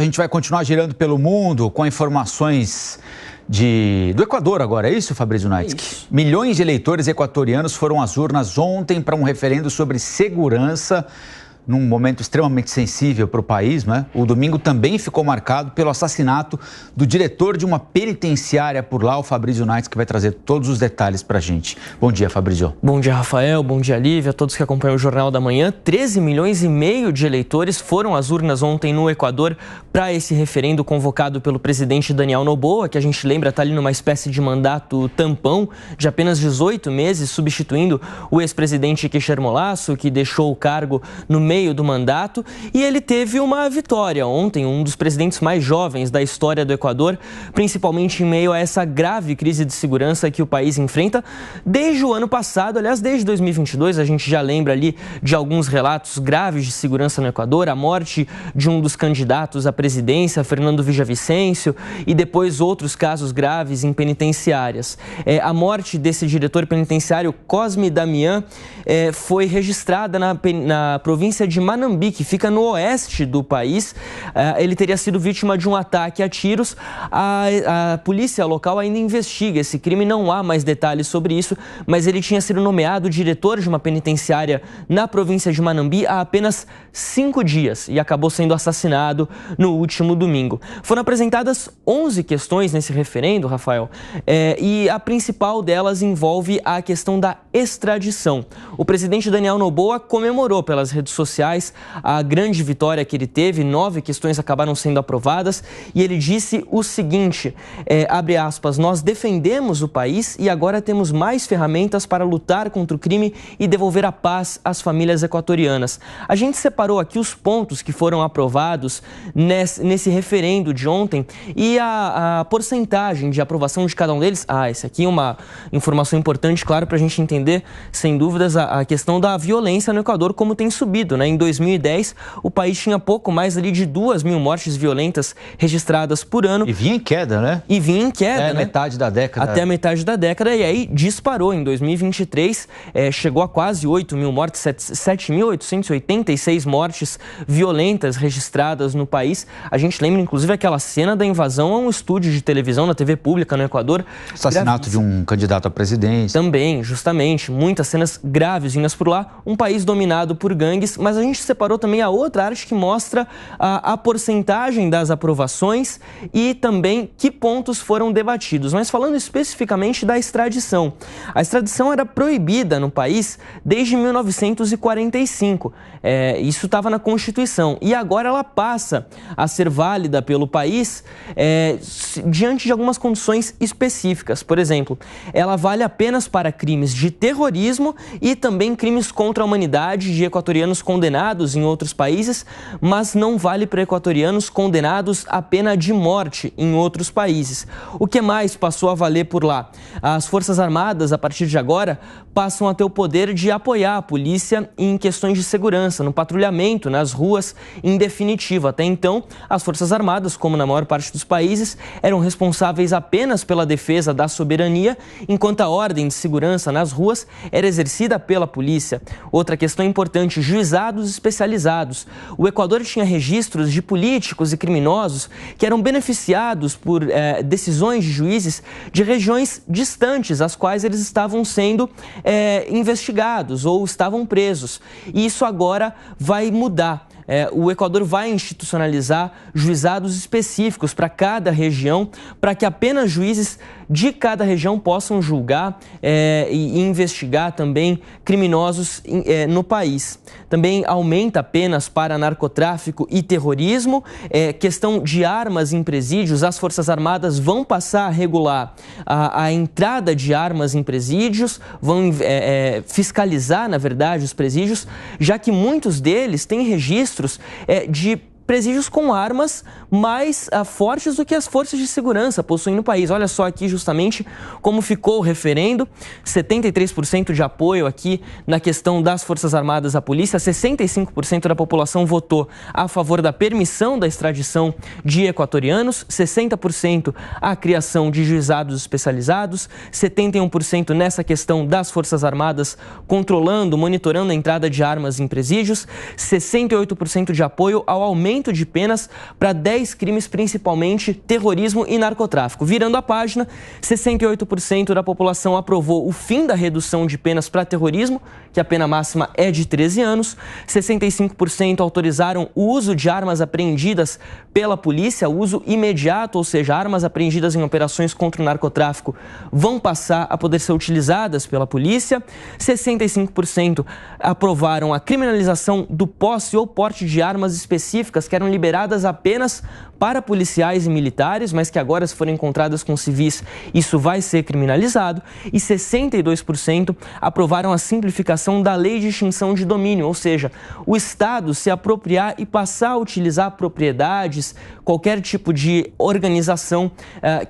A gente vai continuar girando pelo mundo com informações do Equador agora, é isso, Fabrício Naitsky? Milhões de eleitores equatorianos foram às urnas ontem para um referendo sobre segurança, num momento extremamente sensível para o país, né? O domingo também ficou marcado pelo assassinato do diretor de uma penitenciária por lá, o Fabrício Naitsky, que vai trazer todos os detalhes para a gente. Bom dia, Fabrício. Bom dia, Rafael. Bom dia, Lívia. A todos que acompanham o Jornal da Manhã. 13 milhões e meio de eleitores foram às urnas ontem no Equador para esse referendo convocado pelo presidente Daniel Noboa, que a gente lembra está ali numa espécie de mandato tampão de apenas 18 meses, substituindo o ex-presidente Guillermo Lasso, que deixou o cargo no meio do mandato, e ele teve uma vitória ontem, um dos presidentes mais jovens da história do Equador, principalmente em meio a essa grave crise de segurança que o país enfrenta desde o ano passado. Aliás, desde 2022, a gente já lembra ali de alguns relatos graves de segurança no Equador, a morte de um dos candidatos à presidência, Fernando Villavicencio, e depois outros casos graves em penitenciárias. A morte desse diretor penitenciário, Cosme Damián, foi registrada na província de Manambi, que fica no oeste do país. Ele teria sido vítima de um ataque a tiros. A polícia local ainda investiga esse crime, não há mais detalhes sobre isso, mas ele tinha sido nomeado diretor de uma penitenciária na província de Manambi há apenas 5 dias e acabou sendo assassinado no último domingo. Foram apresentadas 11 questões nesse referendo, Rafael, e a principal delas envolve a questão da extradição. O presidente Daniel Noboa comemorou pelas redes sociais a grande vitória que ele teve. 9 questões acabaram sendo aprovadas e ele disse o seguinte, abre aspas, nós defendemos o país e agora temos mais ferramentas para lutar contra o crime e devolver a paz às famílias equatorianas. A gente separou aqui os pontos que foram aprovados nesse referendo de ontem e a porcentagem de aprovação de cada um deles. Essa aqui é uma informação importante, claro, para a gente entender, sem dúvidas, a questão da violência no Equador, como tem subido, né? Em 2010, o país tinha pouco mais ali de 2.000 mortes violentas registradas por ano. E vinha em queda, né? E vinha em queda, né? Metade da década. Até a metade da década, e aí disparou. Em 2023, chegou a quase 8.000 mortes, 7.886 mortes violentas registradas no país. A gente lembra, inclusive, aquela cena da invasão a um estúdio de televisão na TV pública no Equador. Assassinato de um candidato à presidência. Também, justamente, muitas cenas graves vindas por lá. Um país dominado por gangues, mas a gente separou também a outra arte que mostra a porcentagem das aprovações e também que pontos foram debatidos. Mas falando especificamente da extradição. A extradição era proibida no país desde 1945. Isso estava na Constituição. E agora ela passa a ser válida pelo país diante de algumas condições específicas. Por exemplo, ela vale apenas para crimes de terrorismo e também crimes contra a humanidade de equatorianos condenados em outros países, mas não vale para equatorianos condenados à pena de morte em outros países. O que mais passou a valer por lá? As Forças Armadas, a partir de agora, passam a ter o poder de apoiar a polícia em questões de segurança, no patrulhamento nas ruas, em definitivo. Até então, as Forças Armadas, como na maior parte dos países, eram responsáveis apenas pela defesa da soberania, enquanto a ordem de segurança nas ruas era exercida pela polícia. Outra questão importante, juizados especializados. O Equador tinha registros de políticos e criminosos que eram beneficiados por decisões de juízes de regiões distantes, às quais eles estavam sendo investigados ou estavam presos. E isso agora vai mudar. O Equador vai institucionalizar juizados específicos para cada região, para que apenas juízes de cada região possam julgar e investigar também criminosos no país. Também aumenta penas para narcotráfico e terrorismo. Questão de armas em presídios, as Forças Armadas vão passar a regular a entrada de armas em presídios, vão fiscalizar, na verdade, os presídios, já que muitos deles têm registros de presídios com armas mais fortes do que as forças de segurança possuem no país. Olha só aqui justamente como ficou o referendo, 73% de apoio aqui na questão das Forças Armadas à polícia, 65% da população votou a favor da permissão da extradição de equatorianos, 60% a criação de juizados especializados, 71% nessa questão das Forças Armadas controlando, monitorando a entrada de armas em presídios, 68% de apoio ao aumento aumento de penas para 10 crimes, principalmente terrorismo e narcotráfico. Virando a página, 68% da população aprovou o fim da redução de penas para terrorismo, que a pena máxima é de 13 anos. 65% autorizaram o uso de armas apreendidas pela polícia, uso imediato, ou seja, armas apreendidas em operações contra o narcotráfico vão passar a poder ser utilizadas pela polícia. 65% aprovaram a criminalização do posse ou porte de armas específicas que eram liberadas apenas para policiais e militares, mas que agora, se forem encontradas com civis, isso vai ser criminalizado. E 62% aprovaram a simplificação da lei de extinção de domínio, ou seja, o Estado se apropriar e passar a utilizar propriedades, qualquer tipo de organização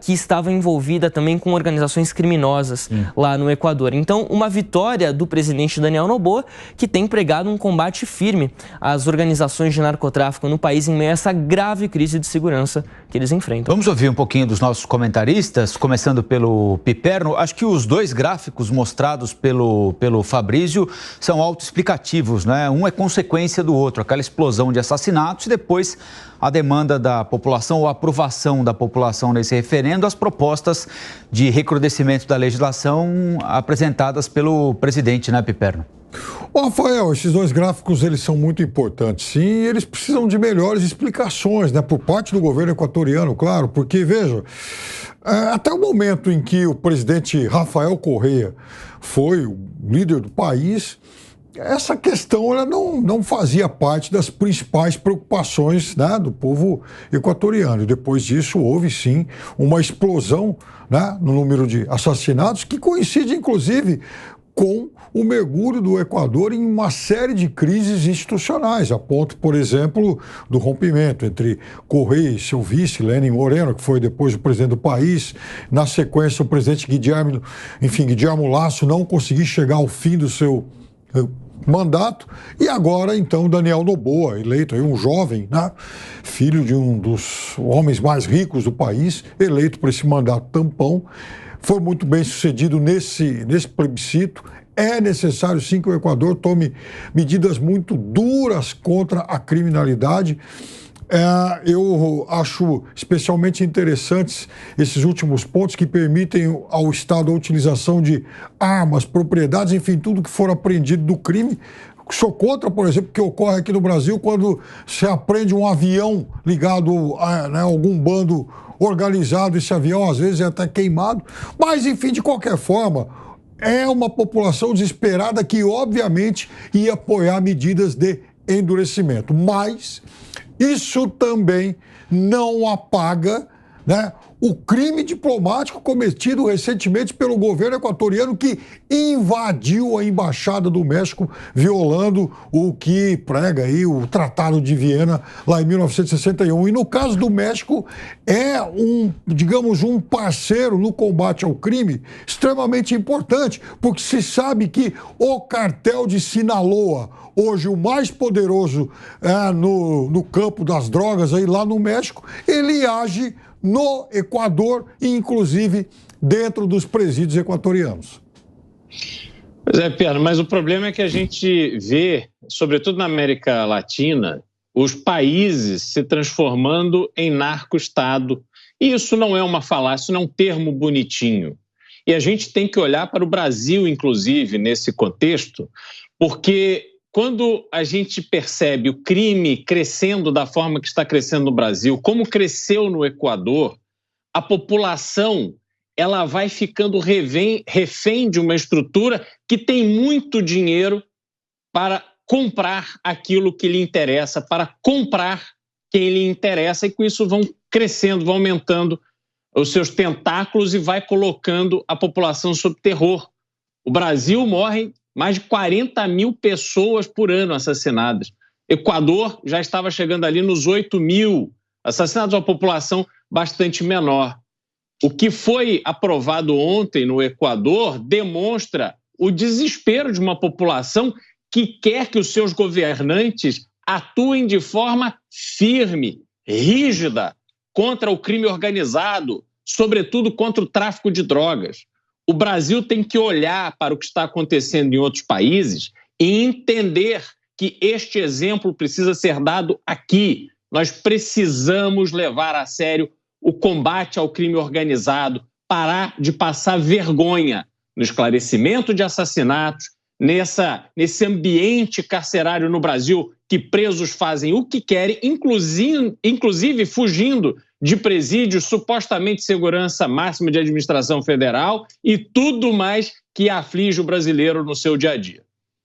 que estava envolvida também com organizações criminosas lá no Equador. Então, uma vitória do presidente Daniel Noboa, que tem pregado um combate firme às organizações de narcotráfico no país em meio a essa grave crise de segurança que eles enfrentam. Vamos ouvir um pouquinho dos nossos comentaristas, começando pelo Piperno. Acho que os dois gráficos mostrados pelo Fabrício são autoexplicativos, né? Um é consequência do outro, aquela explosão de assassinatos e depois a demanda da população ou a aprovação da população nesse referendo, as propostas de recrudescimento da legislação apresentadas pelo presidente, né, Piperno? Ô, Rafael, esses dois gráficos, eles são muito importantes, sim, e eles precisam de melhores explicações, né, por parte do governo equatoriano, claro, porque, veja, até o momento em que o presidente Rafael Correa foi o líder do país, essa questão ela não fazia parte das principais preocupações, né, do povo equatoriano. E depois disso, houve sim uma explosão, né, no número de assassinatos, que coincide, inclusive, com o mergulho do Equador em uma série de crises institucionais, a ponto, por exemplo, do rompimento entre Correa e seu vice, Lenin Moreno, que foi depois o presidente do país. Na sequência, o presidente Guillermo Lasso não conseguiu chegar ao fim do seu mandato, e agora, então, Daniel Noboa, eleito aí um jovem, né, filho de um dos homens mais ricos do país, eleito por esse mandato tampão, foi muito bem sucedido nesse plebiscito. É necessário, sim, que o Equador tome medidas muito duras contra a criminalidade. Eu acho especialmente interessantes esses últimos pontos que permitem ao Estado a utilização de armas, propriedades, enfim, tudo que for apreendido do crime. Sou contra, por exemplo, o que ocorre aqui no Brasil quando se apreende um avião ligado a, né, algum bando organizado, esse avião às vezes é até queimado. Mas, enfim, de qualquer forma, é uma população desesperada que, obviamente, ia apoiar medidas de endurecimento. Mas isso também não apaga, né, o crime diplomático cometido recentemente pelo governo equatoriano, que invadiu a Embaixada do México, violando o que prega aí o Tratado de Viena, lá em 1961. E no caso do México, é digamos, um parceiro no combate ao crime extremamente importante, porque se sabe que o cartel de Sinaloa, hoje o mais poderoso no campo das drogas aí lá no México, ele age no Equador e, inclusive, dentro dos presídios equatorianos. Pois é, Pedro, mas o problema é que a gente vê, sobretudo na América Latina, os países se transformando em narco-estado. E isso não é uma falácia, isso não é um termo bonitinho. E a gente tem que olhar para o Brasil, inclusive, nesse contexto, porque quando a gente percebe o crime crescendo da forma que está crescendo no Brasil, como cresceu no Equador, a população ela vai ficando refém de uma estrutura que tem muito dinheiro para comprar aquilo que lhe interessa, para comprar quem lhe interessa, e com isso vão crescendo, vão aumentando os seus tentáculos e vai colocando a população sob terror. O Brasil morre mais de 40 mil pessoas por ano assassinadas. Equador já estava chegando ali nos 8 mil assassinados, uma população bastante menor. O que foi aprovado ontem no Equador demonstra o desespero de uma população que quer que os seus governantes atuem de forma firme, rígida, contra o crime organizado, sobretudo contra o tráfico de drogas. O Brasil tem que olhar para o que está acontecendo em outros países e entender que este exemplo precisa ser dado aqui. Nós precisamos levar a sério o combate ao crime organizado, parar de passar vergonha no esclarecimento de assassinatos, nesse ambiente carcerário no Brasil, que presos fazem o que querem, inclusive fugindo de presídios, supostamente segurança máxima de administração federal e tudo mais que aflige o brasileiro no seu dia a dia.